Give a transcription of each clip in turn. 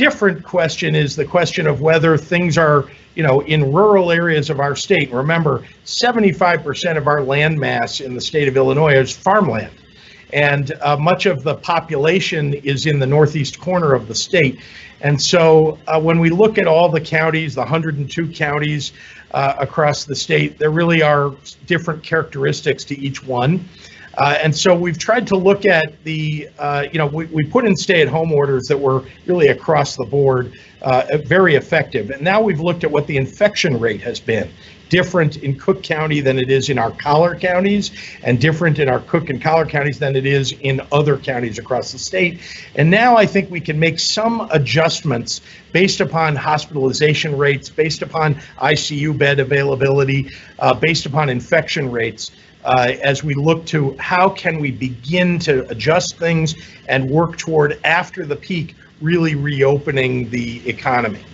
different question is the question of whether things are, in rural areas of our state. Remember, 75% of our land mass in the state of Illinois is farmland. And much of the population is in the northeast corner of the state. And so when we look at all the counties, the 102 counties across the state, there really are different characteristics to each one. And so we've tried to look at the, we put in stay-at-home orders that were really across the board very effective. And now we've looked at what the infection rate has been. Different in Cook County than it is in our collar counties, and different in our Cook and collar counties than it is in other counties across the state. And now I think we can make some adjustments based upon hospitalization rates, based upon ICU bed availability, based upon infection rates, as we look to how can we begin to adjust things and work toward, after the peak, really reopening the economy.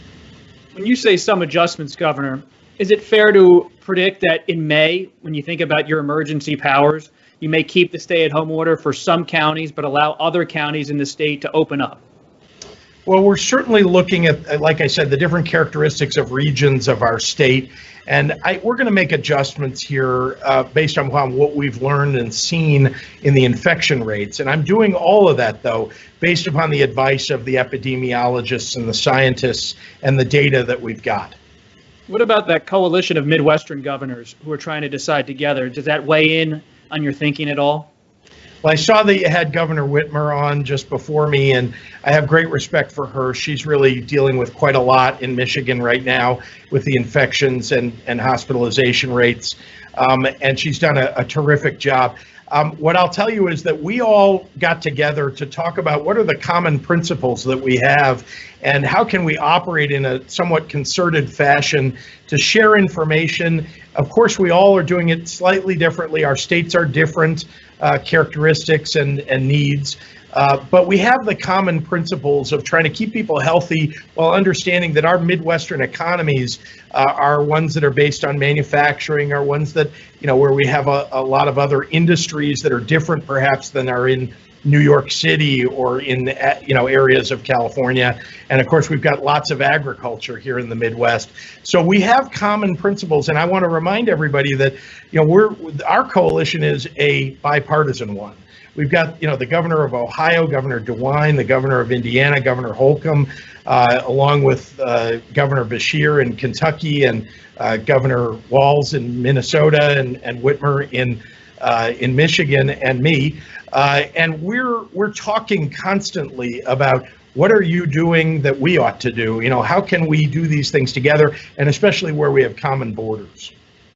When you say some adjustments, Governor, is it fair to predict that in May, when you think about your emergency powers, you may keep the stay-at-home order for some counties, but allow other counties in the state to open up? Well, we're certainly looking at, like I said, the different characteristics of regions of our state. And we're going to make adjustments here based on what we've learned and seen in the infection rates. And I'm doing all of that, though, based upon the advice of the epidemiologists and the scientists and the data that we've got. What about that coalition of Midwestern governors who are trying to decide together? Does that weigh in on your thinking at all? Well, I saw that you had Governor Whitmer on just before me, and I have great respect for her. She's really dealing with quite a lot in Michigan right now with the infections and hospitalization rates, and she's done a terrific job. What I'll tell you is that we all got together to talk about what are the common principles that we have and how can we operate in a somewhat concerted fashion to share information. Of course, we all are doing it slightly differently. Our states are different characteristics and needs. But we have the common principles of trying to keep people healthy while understanding that our Midwestern economies are ones that are based on manufacturing, are ones that, where we have a lot of other industries that are different perhaps than are in New York City or in, areas of California. And of course, we've got lots of agriculture here in the Midwest. So we have common principles. And I want to remind everybody that, our coalition is a bipartisan one. We've got, the governor of Ohio, Governor DeWine, the governor of Indiana, Governor Holcomb, along with Governor Beshear in Kentucky and Governor Walz in Minnesota and Whitmer in Michigan, and me. And we're talking constantly about what are you doing that we ought to do? How can we do these things together, and especially where we have common borders?